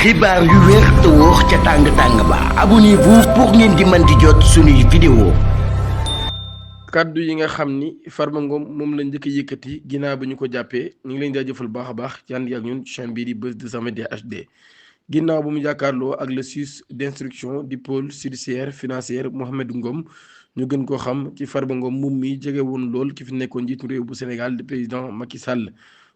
xibaar yu wér te wóor ca tàng-tàng ba abonnez-vous pour ngeen di mën di jot suñuy vidéo. kaddu yi nga xam ni Farba Ngom moom la njëkk a yëkkati ginnaaw bi ñu ko jàppee ñu ngi leen di jaajëfal baax a baax ci ànd ak ñun chaîne bii di Buzz 221 HD ginnaaw bu mu jàkkaarloo ak le juge d'instruction du pôle judiciaire financier Mohamed Ngom ñu gën koo xam ci Farba Ngom moom mi jege woon lool ki fi nekkoon njiitu réew bu Sénégal di président Macky Sall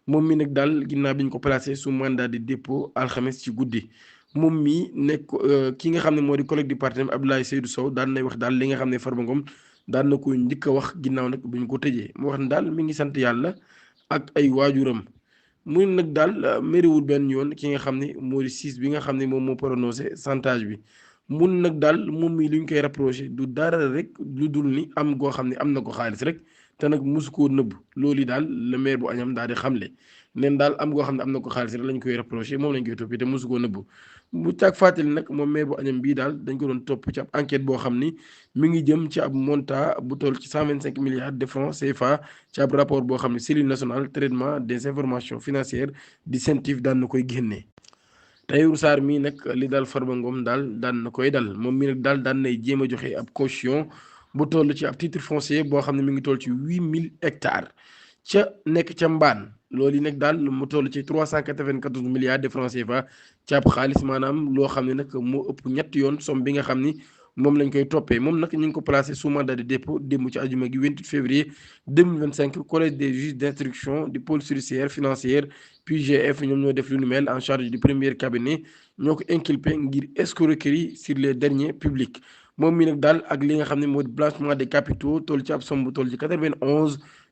moom mi nag daal ginnaaw bi ñu ko placé sous mandat de dépôt alxames ci guddi moom mi nekk ki nga xam ne moo di collègue du parti Abdoulaye Seydou Sow daan nay wax daal li nga xam ne Farba Ngom daan na koy njëkk a wax ginnaaw nag bu ñu ko tëjee mu wax ne daal mi ngi sant yàlla ak ay waajuram muy nag daal mériwul benn yoon ki nga xam ne moo di siis bi nga xam ne moom moo prononcé chantage bi mun nag daal moom mi lu ñu koy rapproché du dara rek lu dul ni am goo xam ne am na ko xaalis rek te nag mosu koo nëbb loolu yi daal le maire bu Agnam daal di xamle neen daal am goo xam ne am na ko xaalis rek lañ koy rapproché moom lañ koy toppee te mosu koo nëbb bu càag fàttali nag moom maire bu Agnam bii daal dañ ko doon topp ci ab enquête boo xam ni mi ngi jëm ci ab montant bu toll ci 125 milliards de francs CFA ci ab rapport boo xam ne cellule nationale traitement des informations financières di CENTIF daan na koy génnee. Tahirou Sarr mii nag li daal Farba Ngom daal daan na koy dal moom mii nag daal daan nay jéem a joxe ab caution bu toll ci ab titre foncier boo xam ne mi ngi toll ci 8000 hectares ca nekk ca mbaan loolu yi nag daal mu toll ci 394 milliards de francs CFA ci ab xaalis maanaam loo xam ne nag moo ëpp ñetti yoon somme bi nga xam ni moom lañ koy toppee moom nag ñu ngi ko placé sous mandat de dépôt démb ci ajuma gi 28 février 2025 collège des juges d'instruction du pôle judiciaire financier PJF ñoom ñoo def lu nu mel en charge du premier cabinet ñoo ko inculpé ngir escroquerie sur les deniers publics moom mi nag daal ak li nga xam ne moo di blanchiment des capitaux toll ci ab somme bu toll ci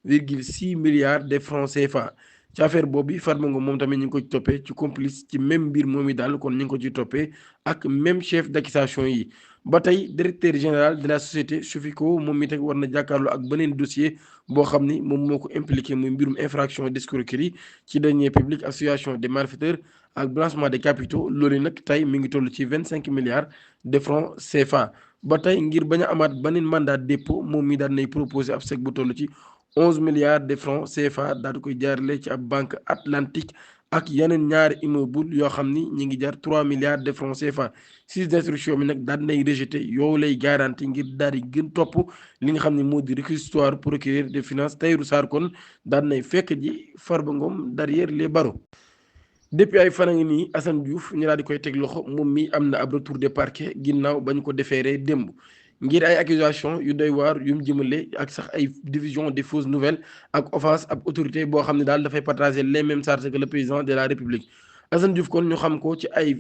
91,6 milliards de francs CFA ci affaire boobu Farba Ngom moom tamit ñu ngi ko ci toppee ci complice ci même mbir moom i daal kon ñu ngi ko ci toppee ak même chef d'accusation yi ba tey directeur général de la société Sofico moom mi teg war na jàkkaarloo ak beneen dossier boo xam ni moom moo ko impliqué muy mbirum infraction d'escroquerie ci deniers publics association des malfaiteurs ak blanchiment des capitaux loolu nag tey mi ngi toll ci 25 milliards de francs CFA ba tey ngir bañ a amaat beneen mandat de dépôt moom mi daan nay proposé ab chèque bu toll ci 11 milliards de francs CFA daal di koy jaarale ci ab banque atlantique ak yeneen ñaari immeuble yoo xam ni ñi ngi jar 3 milliards de francs CFA juge d'instruction bi nag daal nay rejeté yow lay garanti ngir daal di gën topp li nga xam ne moo di réquisitoire procureur des finances Tahirou Sarr kon daal nay fekk ji Farba Ngom derrière les barreaux. depuis ay fan a ngi nii Assane Diouf ñu daal di koy teg loxo moom mi am na ab retour de parquet ginnaaw ba ñu ko defeeree démb ngir ay accusation yu doy waar yu mu jëmale ak sax ay diffusion des fausses nouvelles ak offense ab autorité boo xam ne daal dafay partager les mêmes charges que le président de la République Assane Diouf kon ñu xam ko ci ay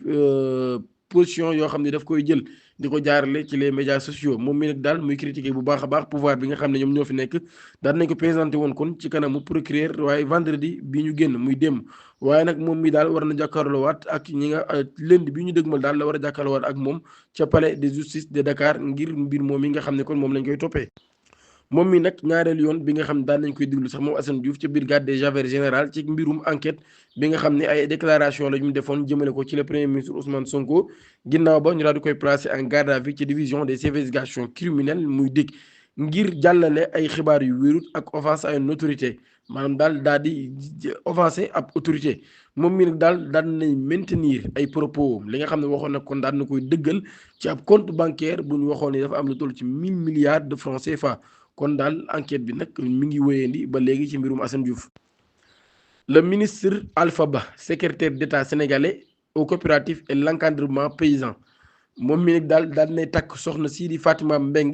position yoo xam ne daf koy jël di ko jaarale ci les médias sociaux moom mi nag daal muy critiquer bu baax a baax pouvoir bi nga xam ne ñoom ñoo fi nekk daan nañ ko présenté woon kon ci kanamu procureur waaye vendredi bi ñu génn muy démb waaye nag moom mi daal war na jàkkaarloo waat ak ñi nga lundi bi ñu dëgmal daal la war a jàkkaarloo waat ak moom ca palais de justice de Dakar ngir mbir moom mi nga xam ne kon moom lañ koy toppee moom mi nag ñaareelu yoon bi nga xam daan nañ koy diglu sax moom Assane Diouf ca brigade des affaires générales ci mbirum enquête bi nga xam ne ay déclaration la ñu defoon jëmale ko ci le premier ministre Ousmane Sonko ginnaaw ba ñu daal di koy placé en garde à vue ci division des investigations criminelles muy dégg ngir jàllale ay xibaar yu wérut ak offense à une autorité maanaam daal di offensé ab autorité moom mi nag daal nañ maintenir ay propos li nga xam ne waxoon nag kon daan na koy dëggal ci ab compte bancaire bu ñu waxoon ni dafa am lu toll ci 1000 milliards de francs CFA kon daal enquête bi nag mi ngi wéyandi ba léegi ci mbirum Assane Diouf. Le ministre Alpha Ba secrétaire d'État sénégalais aux coopératives et l'encadrement paysan moom mi nag daal nay takk soxna sii di Fatima Mbeng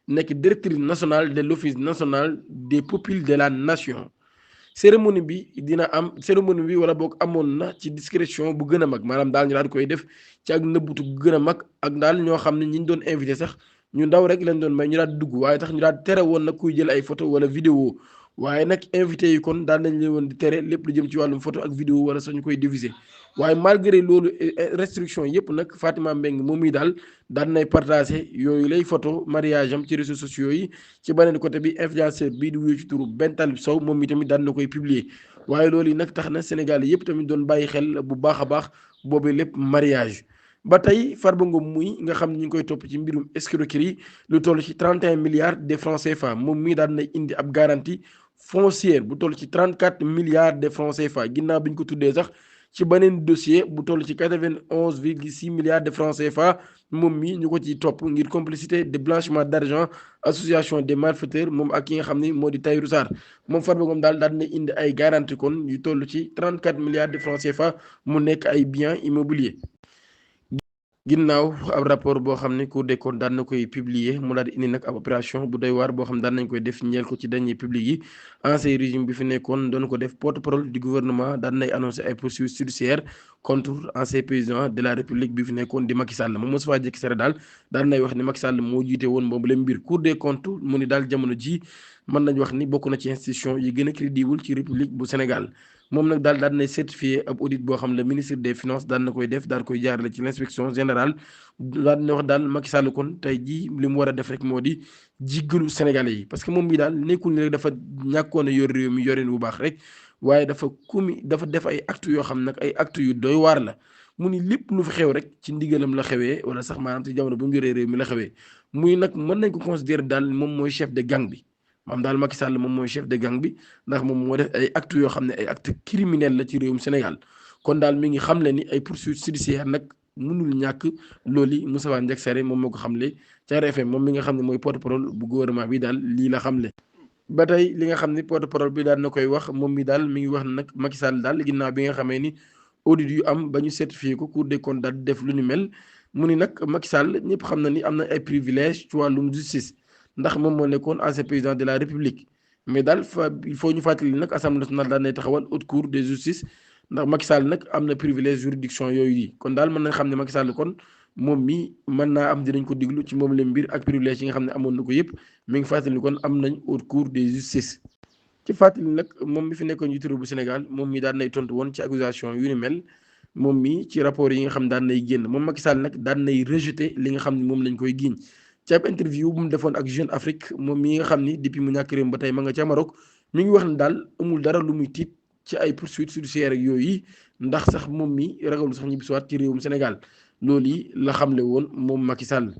nekk directrice nationale de l'office national des pupilles de la nation cérémonie bi wala boog amoon na ci discrétion bu gën a mag maanaam daal ñu daal di koy def ci ak nëbbutu bu gën a mag ak daal ñoo xam ne ñi ñu doon invité sax ñu ndaw rek lañ doon may ñu daal dugg waaye tax ñu daal tere woon nag kuy jël ay photo wala vidéo waaye nag invité yi kon daal nañ leen woon di tere lépp lu jëm ci wàllum photo ak vidéo wala sax ñu koy diffuser waaye malgré loolu restriction yëpp nag Fatima Mbeng moom mi daal nay partagé yooyu lay photo mariage am ci réseaux sociaux yi ci beneen côté bi influenceur bii di wuyu ci turu Ben Talib Sow moom mi tamit daan na koy publier waaye loolu yi nag tax na Sénégal yëpp tamit doon bàyyi xel bu baax a baax boobu lépp mariage ba tey Farba Ngom muy nga xam ne ñu ngi koy topp ci mbirum escroquerie lu toll ci 31 milliards de francs CFA moom mii daan nay indi ab garantie foncière bu toll ci 34 milliards de francs CFA ginnaaw bi ñu ko tuddee sax ci beneen dossier bu toll ci 91,6 milliards de francs CFA moom mi ñu ko ciy topp ngir complicité de blanchiment d'argent association des malfaiteurs moom ak ki nga xam ni moo di Tahirou Sarr moom Farba Ngom daal dina indi ay garantie kon yu toll ci 34 milliards de francs CFA mu nekk ay biens immobiliers. ginnaaw ab rapport boo xam ne Cour des comptes daan na koy publier mu daal di indi nag ab opération bu doy waar boo xam daan nañ koy def ñeel ko ci deniers publics yi ancien régime bi fi nekkoon doon ko def porte-parole du gouvernement daan nay annoncé ay poursuites judiciaires contre ancien président de la république bi fi nekkoon di Macky Sall moom Moustapha Diakhaté Sèye daal daan nay wax ni Macky Sall moo jiite woon boobu leen mbir Cour des comptes mu ni daal jamono ji mën nañ wax ni bokk na ci institution yi gën a crédible ci république bu Sénégal moom nag daal daan nay certifié ab audit boo xam ne ministre des finances daan na koy def daal koy jaarale ci l'inspection générale daal dina wax daal Macky Sall kon tey jii li mu war a def rek moo di jiggalu sénégalais yi parce que moom mi daal nekkul ni rek dafa ñàkkoon a yor réew mi yorin bu baax rek waaye dafa def ay actes yoo xam nag ay actes yu doy waar la mu ni lépp lu fi xew rek ci ndigalam la xewee wala sax maanaam ci jamono bu mu yoree réew mi la xewee muy nag mën nañ ko considérer daal moom mooy chef de gang bi maam daal Macky Sall moom mooy chef de gang bi ndax moom moo def ay actes yoo xam ne ay actes criminels la ci réewum Sénégal kon daal mi ngi xamle ni ay poursuites judiciaires nag mënul ñàkk loolu yi Moustapha Diakhaté Sèye moom moo ko xamle ca RFM moom mi nga xam ne mooy porte-parole bu gouvernement bi daal lii la xamle. ba tey li nga xam ni porte-parole bi daal na koy wax moom mi daal mi ngi wax nag Macky Sall daal ginnaaw bi nga xamee ni audit yu am ba ñu certifié ko Cour des comptes daal di def lu ñu mel mu ni nag Macky Sall ñëpp xam na ni am na ay privilèges ci wàllum justice. ndax moom moo nekkoon ancien président de la république mais daal il faut ñu fàttali nag assemblée nationale daan nay taxawal haute cour de justice ndax Macky Sall nag am na privilège juridiction yooyu yi kon daal mën nañ xam ne Macky Sall kon moom mi mën naa am dinañ ko diglu ci moom la mbir ak privilège yi nga xam ne amoon na ko yëpp mi ngi fàttali kon am nañ haute cour de justice. ci fàttali nag moom mi fi nekkoon njiitu réew bu Sénégal moom mi daan nay tontu woon ci accusation yu ni mel moom mi ci rapport yi nga xam daan nay génn moom Macky Sall nag daan nay rejeté li nga xam ne moom lañ koy giiñ ci ab interview bu mu defoon ak Jeune Afrique moom mi nga xam ni depuis mu ñàkk réew ba tey ma nga ca Maroc mi ngi wax ne daal amul dara lu muy tiit ci ay poursuites judiciaires ak yooyu ndax sax moom mi ragalul sax ñibbisiwaat ci réewum Sénégal loolu yi la xamle woon moom Macky Sall.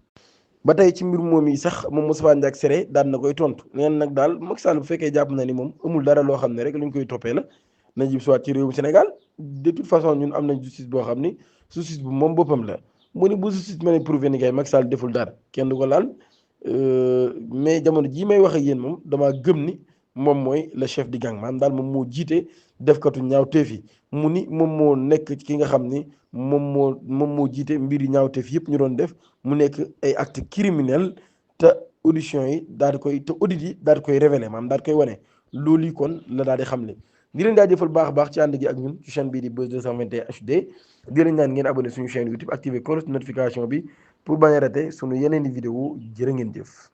ba tey ci mbir moom yi sax moom Moustapha Diakhaté Sèye daan na koy tontu neen nag daal Macky Sall bu fekkee jàpp na ni moom amul dara loo xam ne rek lu ñu koy toppee la na ñibbisiwaat ci réewum Sénégal de toute façon ñun am nañ justice boo xam ni justice bu moom boppam la. mu ni bu justice mën a prouvé ni kay Macky Sall deful dara kenn du ko laal mais jamono jii may wax ak yéen moom damaa gëm ni moom mooy le chef di gang maanaam daal moom moo jiite defkatu ñaawteef yi mu ni moom moo nekk ki nga xam ni moom moo jiite mbiri ñaawteef yëpp ñu doon def mu nekk ay actes criminels te audition yi daal di koy te audit yi daal di koy révélé maanaam daal di koy wane loolu yi kon la daal di xamle. di leen jaajëfal baax a baax ci ànd gi ak ñun ci chaîne bii di Buzz 221 HD di leen ñaan ngeen abonné suñu chaîne YouTube activé cloche notification bi pour bañ a rater suñu yeneen i vidéo jërë ngeen jëf.